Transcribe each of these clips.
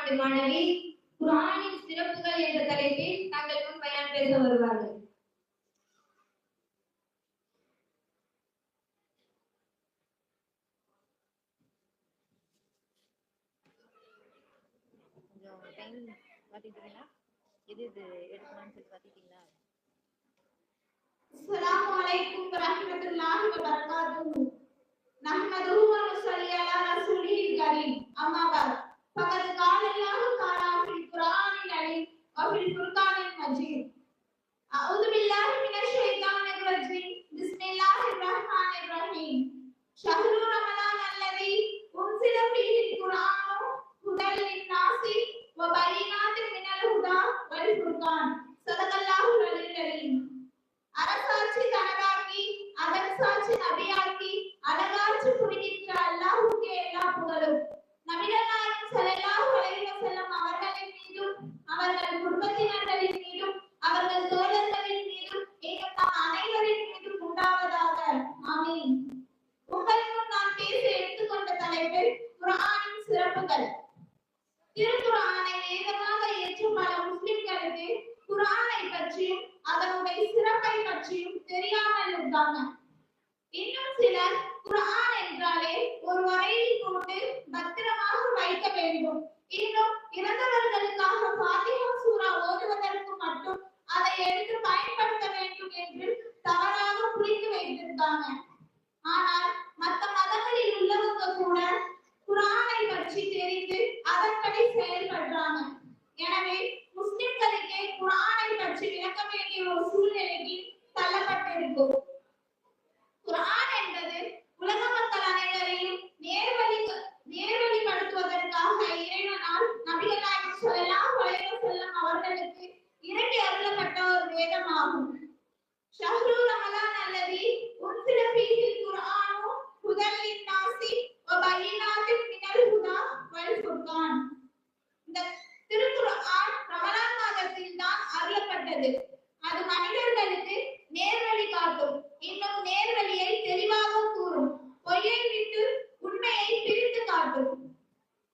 நம்முடைய மாணவி குர்ஆனின் சிறப்புகள் என்ற தலைப்பில் தங்கள் முன் பயான் பேச வருவார்கள். அஸ்ஸலாமு அலைக்கும் வரஹ்மத்துல்லாஹி வபரகாத்துஹு. நஹ்மதுஹு வ நுஸல்லி அலா ரசூலில் கரீம். அம்மா பஅத். ஃபகத் கால அல்லாஹு தஆலா ஃபில் குர்ஆனில் அலீம் வ ஃபில் ஃபுர்கானில் மஜீத். அஊது பில்லாஹி மினஷ் ஷைத்தானிர் ரஜீம். பிஸ்மில்லாஹிர் ரஹ்மானிர் ரஹீம். ஷஹ்ரு ரமலான் அல்லதி உன்சில ஃபீஹில் குர்ஆனு ஹுதல் லின்னாஸி வ பையினாத்தின் மினல் ஹுதா வல் ஃபுர்கான். ஸதகல்லாஹுல் அலிய்யுல் அலீம். அரசாட்சி தனதாக்கி அதன் சாட்சி நபியாக்கி அழகாட்சி புரிகின்ற அல்லாஹ்வுக்கே எல்லா புகழும். நபிகள் நாயகம் ஸல்லல்லாஹு அலைஹி வஸல்லம் அவர்களின் மீதும் அவர்கள் குடும்பத்தினர்களின் மீதும் அவர்கள் தோழர்களின் மீதும் நம் அனைவரின் மீதும் உண்டாவதாக. ஆமீன். உங்கள் முன் நான் பேச எடுத்துக்கொண்ட தலைப்பு குர்ஆனின் சிறப்புகள். திருக்குர்ஆனை வேதமாக ஏற்றும் பல முஸ்லிம்களுக்கு குர்ஆனை பற்றியும் அதனுடைய சிறப்பை பற்றியும் தெரியாமல் இருந்தாங்க. இன்னும் சிலர் குர்ஆன் என்றாலே ஒரு வரையில் போட்டு பத்திரமாக வைக்க வேண்டும், இன்னும் இறந்தவர்களுக்காக ஃபாத்திஹா சூரா ஓதுவதற்கு மட்டும் அதை எடுத்து பயன்படுத்த வேண்டும் என்று தவறாக புரிந்து வைத்திருக்காங்க. ஆனால் மற்ற மதங்களில் உள்ளவங்க கூட குர்ஆனை பற்றி தெரிந்து அதன்படி செயல்படுறாங்க. எனவே முஸ்லிம்களுக்கே குர்ஆனை பற்றி விளக்க வேண்டிய ஒரு சூழ்நிலைக்கு தள்ளப்பட்டிருக்கும். குர்ஆன் என்பது உலக மக்கள் அனைவரையும் நேர்வழிப்படுத்துவதற்காக இறைவனால் நபிகள் நாயகம் ஸல்லல்லாஹு அலைஹி வஸல்லம் அவர்களுக்கு இறக்கி அருளப்பட்ட ஒரு வேதமாகும். ஷஹ்ரு ரமலான் அல்லதி உன்சில ஃபீஹில் குர்ஆனு ஹுதல் லின்னாஸி வ பையினாத்தின் மினல் ஹுதா வல் ஃபுர்கான். இந்த திருக்குர்ஆன் ரமலான் மாதத்தில் தான் அருளப்பட்டது. அது மனிதர்களுக்கு நேர்வழி காட்டும், இன்னும் நேர்வழியை தெளிவாக கூறும், பொய்யை விட்டு உண்மையை பிரித்து காட்டும்.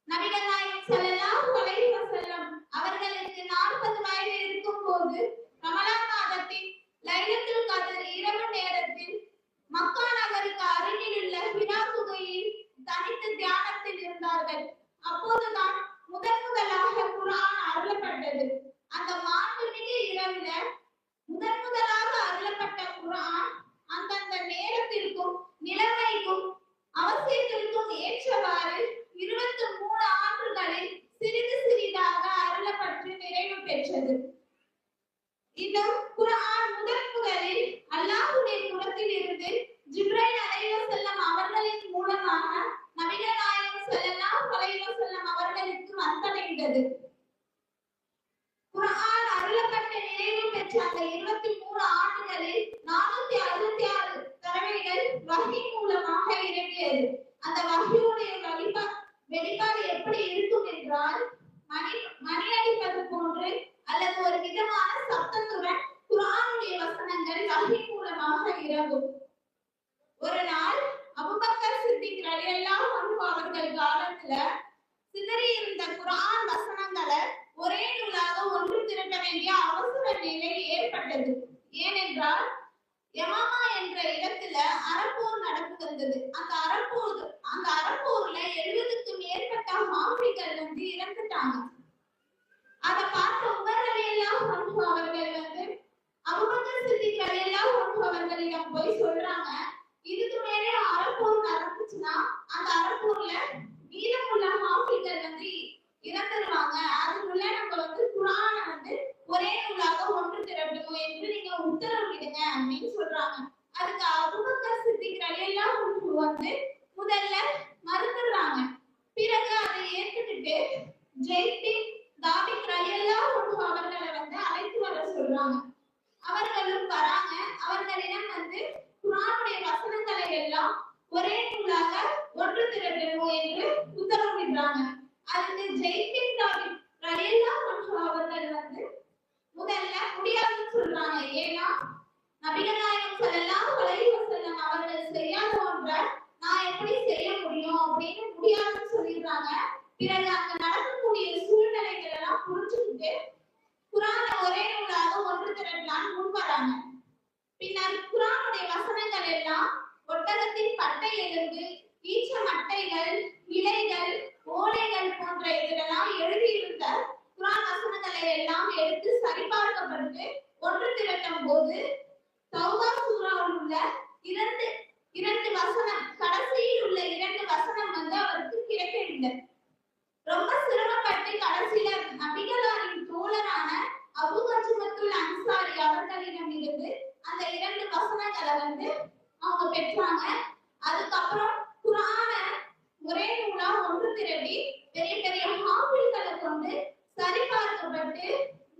நபிகள் நாயகம் ஸல்லல்லாஹு அலைஹி வஸல்லம் அவர்களுக்கு 40 வயது இருக்கும் போது ரமலான் மாதத்தின் லைலத்துல் கத்ர் இரவு நேரத்தில் மக்கா நகருக்கு அருகில் உள்ள ஹிரா குகையில் தனித்து தியானத்தில் இருந்தார்கள். அப்போதுதான் முதலாக குர்ஆன் அருளப்பட்டது. அந்த மாண்புமிகு இரவுல முதலாக அருளப்பட்ட குர்ஆன் அந்தந்த நேரத்திற்கும் நிலைமைக்கும் அவசியத்திற்கும் ஏற்றவாறு 23 ஆண்டுகளில் சிறிது சிறிதாக அருளப்பட்டு நிறைவு பெற்றது. இந்த குர்ஆன் முதலில் அல்லாஹ்வுடைய புறத்தில் இருந்து ஜிப்ரீல் அலைஹிஸ்ஸலாம் அவர்களின் மூலமாக நபிகள் நாயகம் ஸல்லல்லாஹு அலைஹி வஸல்லம் அவர்களுக்கு வந்தடைந்தது. குர்ஆன் அருளப்பட்ட நிறைவு பெற்ற அந்த 23 ஆண்டுகளில் 466 தடவைகள் வஹி மூலமாக இறங்கியது. அந்த வஹியுடைய வெளிப்பாடு எப்படி இருக்கும் என்றால், மணி அடிப்பது போன்று அல்லது ஒரு விதமான சப்தத்துடன் குர்ஆனுடைய வசனங்கள் வஹி மூலமாக இறங்கும். ஒரு நாள் அபூபக்கர் சித்திக் ரலியல்லாஹு அன்ஹு அவர்கள் காலத்துல சிதறி இருந்த குர்ஆன் வசனங்களை ஒரே நூலாக ஒன்று திரட்ட வேண்டிய அவசர நிலை ஏற்பட்டது. ஏனென்றால் யமாமா என்ற இடத்துல அறப்போர் நடந்து வந்தது. அந்த அறப்போர்ல 70க்கும் மேற்பட்ட ஹாஃபிகள் இறந்துட்டாங்க. அதை பார்த்த உமர் ரலியல்லாஹு அன்ஹு அவர்கள் அபூபக்கர் சித்திக் ரலியல்லாஹு அன்ஹு அவர்களிடம் போய் சொல்றாங்க, இதுக்கு மேலே அறப்போர் நடந்துச்சுன்னா அந்த அறப்போர்ல மீதமுள்ள ஹாஃபிகள் இறந்துருவாங்க. அதுக்குள்ள நம்ம குர்ஆனை ஒரே நூலாக ஒன்று திரட்டணும் என்று நீங்க உத்தரவிடுங்க அப்படின்னு சொல்றாங்க. அதுக்கு அபூபக்கர் சித்திக் ரலியல்லாஹு அன்ஹு முதல்ல மறுத்துறாங்க. பிறகு அதை ஏற்றுக்கிட்டு ஜெய்தின் தாபிக் ரலியல்லாஹு அன்ஹு அவர்களை அழைத்து வர சொல்றாங்க. அவர்களும் வராங்க. அவர்களிடம் குர்ஆனுடைய வசனங்களை எல்லாம் ஒரே நூலாக ஒன்று திரட்டணும் என்று உத்தரவிடுறாங்க. அதுக்கு ஜெய்தின் தாபிக் ரலியல்லாஹு அன்ஹு அவர்கள் முதல்ல முடியாதுன்னு சொல்றாங்க. ஏன்னா நபிகள் நாயகம் ஸல்லல்லாஹு அலைஹி வஸல்லம் அவர்கள் செய்யாத ஒன்றை நான் எப்படி செய்ய முடியும் அப்படின்னு முடியாதுன்னு சொல்லிடுறாங்க. பிறகு அங்க நடக்கக்கூடிய சூழ்நிலை வசனங்கள் எல்லாம் ஒட்டகத்தின் பட்டை எலும்பு, ஈச்ச மட்டைகள், இலைகள், ஓலைகள் போன்ற இதெல்லாம் எழுதியிருந்த குர்ஆன் வசனங்களை எல்லாம் எடுத்து சரிபார்க்கப்பட்டு ஒன்று திரட்டும் போது தௌபா சூராவில் உள்ள இரண்டு இரண்டு வசனம், கடைசியில் உள்ள இரண்டு வசனம் அவருக்கு கிடைக்கவில்லை. ரொம்ப சிரமப்பட்டு கடைசியில நபிகளாரின் தோழரான அபூ மஜ்மத்துல் அன்சாரி அவர்களிடம் இருந்து அந்த இரண்டு வசனங்களை அவங்க பெற்றாங்க. அதுக்கப்புறம் குர்ஆன ஒரே நூலா ஒன்று திரட்டி பெரிய பெரிய ஹாஃபில்களை கொண்டு சரிபார்க்கப்பட்டு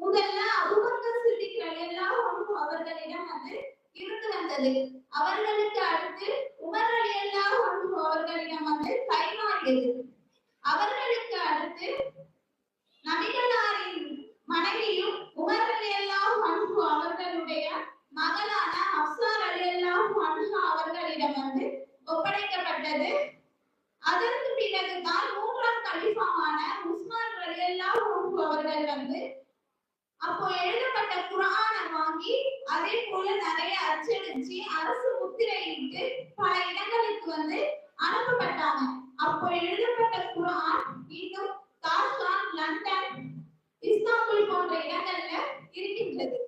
முதல்ல அபூபக்கர் சித்திக் ரலியல்லாஹு அன்ஹு அவர்களிடம் இருந்து வந்தது. அவர்களுக்கு அடுத்து உமர் ரலியல்லாஹு அன்ஹு அவர்களிடம் கைமாறியது. அவர்களுக்கு அடுத்து நபிகளாரின் மனைவியும் உமர் ரலியல்லாஹு அன்ஹு அவர்களுடைய மகளான ஹப்ஸா ரலியல்லாஹு அன்ஹா அவர்களிடம் ஒப்படைக்கப்பட்டது. அதற்கு பிறகுதான் மூன்றாம் கலீஃபாவான உஸ்மான் ரலியல்லாஹு அன்ஹு அவர்கள் அப்போ எழுதப்பட்ட குர்ஆனை வாங்கி அதே போல நிறைய அச்சடிச்சு அரசு முத்திரையிட்டு பல இடங்களுக்கு அனுப்பப்பட்டாங்க. அப்போ எழுதப்பட்ட குர்ஆன் இன்னும் தாஷ்கான், லண்டன், இஸ்தான்புல் போன்ற இடங்கள்ல இருக்கின்றது.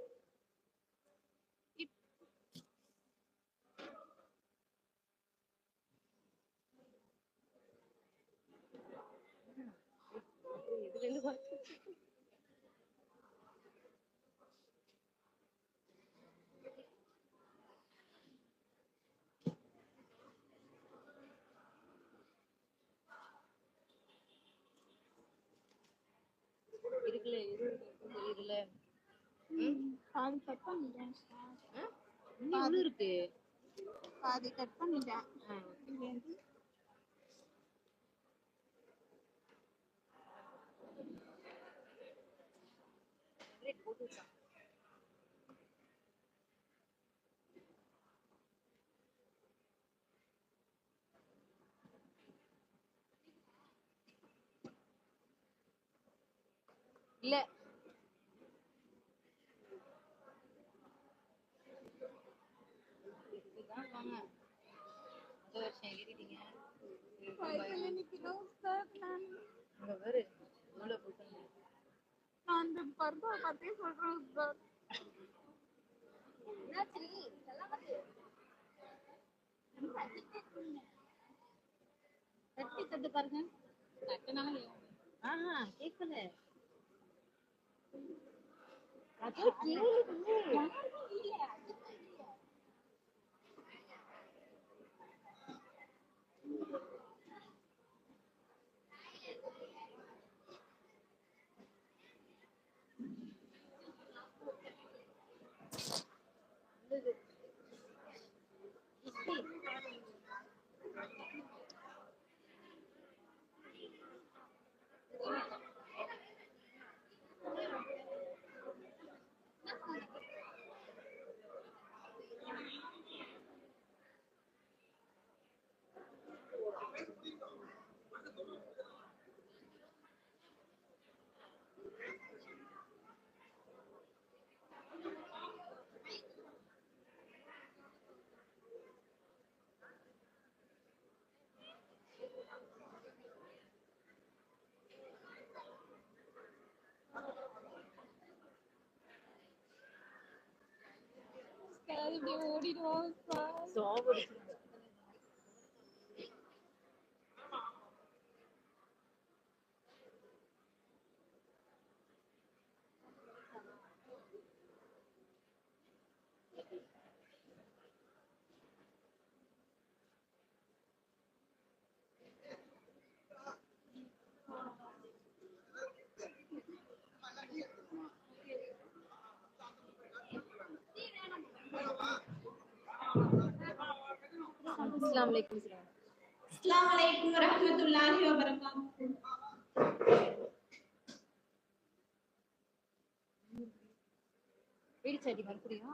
இருக்குல்ல தெரியுதுல. பாதி கட் பண்ணிட்டேன். இன்னும் இருக்கு. பாதி கட் பண்ணிட்டேன். இல்ல தட்டு பாருங்க. கேட்கல. ஓடிடுவோம். अस्सलाम वालेकुम வரஹ்மத்துல்லாஹி வபரகாத்துஹு. வீடு சரி மறுபடியா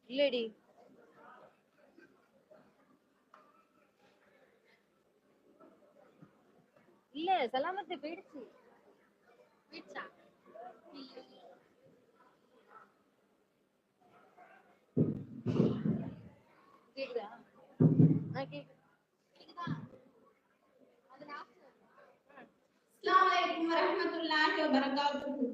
இல்லடி இல்ல சலாமத்து போயிடுச்சு. போயிடுச்சா? கேக்குதா? கேக்குதா? அது லாஸ்ட். அஸ்ஸலாமு அலைக்கும் வரஹ்மத்துல்லாஹி வபரகாத்துஹு.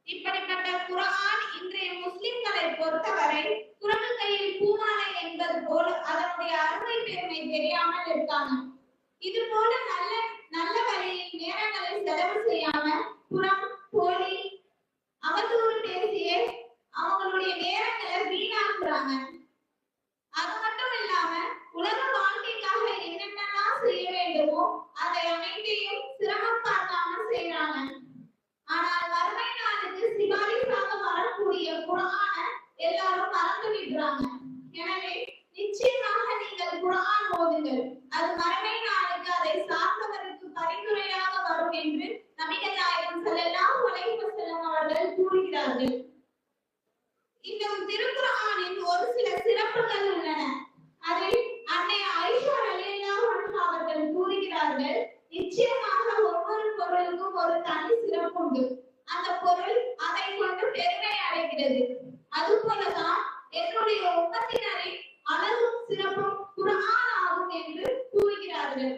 இப்படிப்பட்ட குர்ஆன் இன்றைய முஸ்லிம்களை பொறுத்தவரை குரங்கு கையில் பூமாலை என்பது போல் அதனுடைய அருமை பெருமை தெரியாமல் இருக்காங்க. இது போல நல்ல நல்ல வழியில் நேரங்களை செலவு செய்யாம புறம் போலி அவதூறு பேசியே அவங்களுடைய நேரங்களை வீணாக்குறாங்க. அது மட்டும் இல்லாம உலக வாழ்க்கைக்காக என்னென்னலாம் செய்ய வேண்டுமோ அதை அனைத்தையும் சிரமம் பார்க்காம செய்யறாங்க. ஆனால் வறுமை நாளுக்கு சிபாரிசாக வரக்கூடிய குர்ஆன எல்லாரும் மறந்து விடுறாங்க. எனவே நிச்சயமாக நீங்கள் குர்ஆன் ஓதுங்கள். அது மறுமை நாளுக்கு அதை சார்ந்தவருக்கு பரிந்துரையாக வரும் என்று நபிகள் நாயகம் ஸல்லல்லாஹு அலைஹி வஸல்லம் அவர்கள் கூறுகிறார்கள். இன்னும் திருக்குர்ஆனில் ஒரு சில சிறப்புகள் உள்ளன. அதில் அன்னை ஆயிஷா ரலியல்லாஹு அன்ஹா அவர்கள் கூறுகிறார்கள், நிச்சயமாக ஒவ்வொரு பொருளுக்கும் ஒரு தனி சிறப்பு உண்டு. அந்த பொருள் அதை கொண்டு பெருமை அடைகிறது. அதுபோலதான் என்னுடைய உம்மத்தினரின் அழகும் சிறப்பும் குர்ஆன் ஆகும் என்று கூறுகிறார்கள்.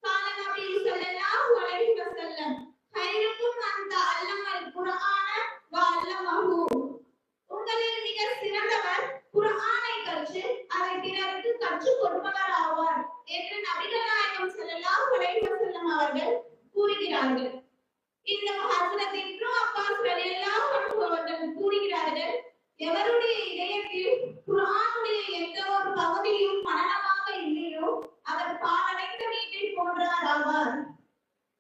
கால நபி ஸல்லல்லாஹு அலைஹி வஸல்லம் கைருக்கும் அந்த அல்லமல் குர்ஆன வ அல்லமஹு. உங்களில் மிக சிறந்தவர் குர்ஆனை கற்று அதை பிறருக்கு கற்றுக் கொடுப்பவர் ஆவார் என்று நபிகள் நாயகம் ஸல்லல்லாஹு அலைஹி வஸல்லம் அவர்கள் கூறுகிறார்கள். இந்த ஹஜ்ரத் இப்னு அப்பாஸ் ரலியல்லாஹு அன்ஹு அவர்கள் கூறுகிறார்கள், எவருடைய இதயத்தில் குர்ஆனுடைய எந்த ஒரு பகுதியும் மனனமாக இல்லையோ அவர் பாழடைந்த வீட்டை போன்றார் ஆவார்.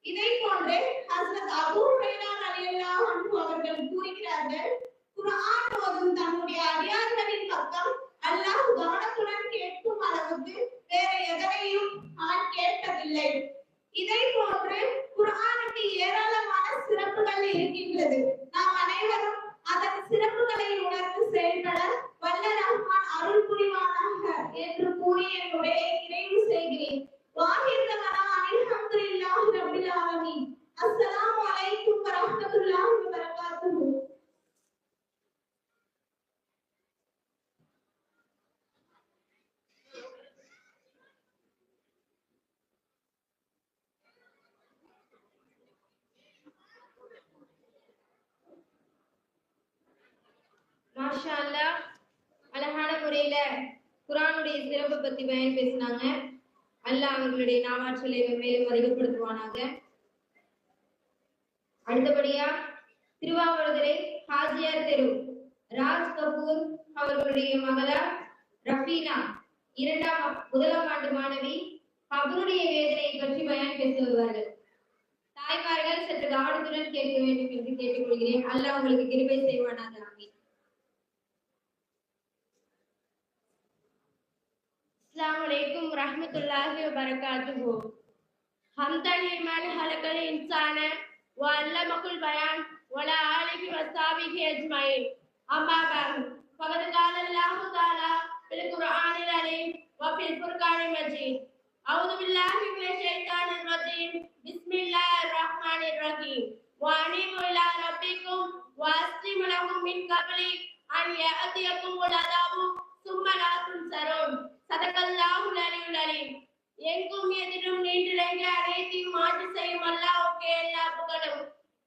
இதை போன்று ஹஜ்ரத் அபூ ஹுரைரா ரலியல்லாஹு அன்ஹு அவர்கள் கூறுகிறார்கள், குர்ஆன் ஓதும் தன்னுடைய அடியார்களின் பக்கம் அல்லாஹ் கவனத்துடன் கேட்கும் அளவுக்கு வேற எதனையும் நான் கேட்டதில்லை. இதை போன்று குர்ஆனுக்கு ஏராளமான சிறப்புகள் இருக்கின்றது. நாம் அனைவரும் அதன் சிறப்புகளை உணர்ந்து செயல்பட வல்ல ரஹ்மான் அருள் புரிவானாக என்று கூறி என்னுடைய நிறைவு செய்கிறேன். வாஹிர்தனா அல்ஹம்துலில்லாஹி ரப்பில் ஆலமீன். அஸ்ஸலாமு அலைக்கும் வரஹ்மத்துல்லாஹி வபரகாத்துஹு. மாஷா அல்லாஹ், அழகான முறையில குர்ஆனுடைய சிறப்பை பத்தி பயன் பேசினாங்க. அல்லாஹ் அவர்களுடைய நாமாற்றலை மேலும் அதிகப்படுத்துவானாக. அடுத்தபடியா திருவாவடுதுறை ஹாஜியார் தெரு ராஜ் கபூர் அவர்களுடைய மகளார் ரஃபீனா முதலாம் ஆண்டு மாணவி அவருடைய வேதனையை பற்றி பயன் பேசி வருவார்கள். தாய்மார்கள் சற்று கவனத்துடன் கேட்க வேண்டும் என்று கேட்டுக்கொள்கிறேன். அல்லாஹ் உங்களுக்கு கிருபை செய்வானாக. ஆமீன். अस्सलामु अलैकुम रहमतुल्लाहि व बरकातुहू। हमदन लिमन खलकल इंसान व अल्लमकुल बयान वला आलिहि व सहाबिहि अजमईन। अम्मा बाद फक़द क़ाल अल्लाहु तआला फिल कुरआनिल अज़ीम व फिल फुरक़ानिल मजीद। अऊज़ु बिल्लाहि मिनश शैतानिर रजीम। बिस्मिल्लाहिर रहमानिर रहीम। व अनीबु इला रब्बिकुम व अस्लिमू लहु मिन क़ब्लि अन यअतियकुमुल अज़ाबु सुम्मा लா துன்சரூன்। சதகல்லாஹுல் அலியுல் அலீம். எங்கும் எதிலும் நீண்டிலங்க அனைத்தையும் ஆட்சி செய்யும் அல்லாஹ்வுக்கே எல்லா புகழும்.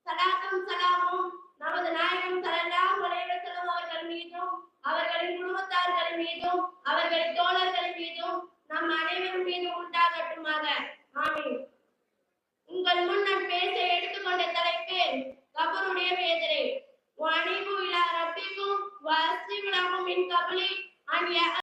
சலாத்தும் சலாமும் நமது நாயகம் ஸல்லல்லாஹு அலைஹி வஸல்லம் அவர்கள் மீதும் அவர்களின் குடும்பத்தார்கள் மீதும் அவர்களின் தோழர்கள் மீதும் நம் அனைவரும் மீதும் உண்டாகட்டுமாக. ஆமீன். உங்கள் முன் நான் பேச எடுத்துக்கொண்ட தலைப்பு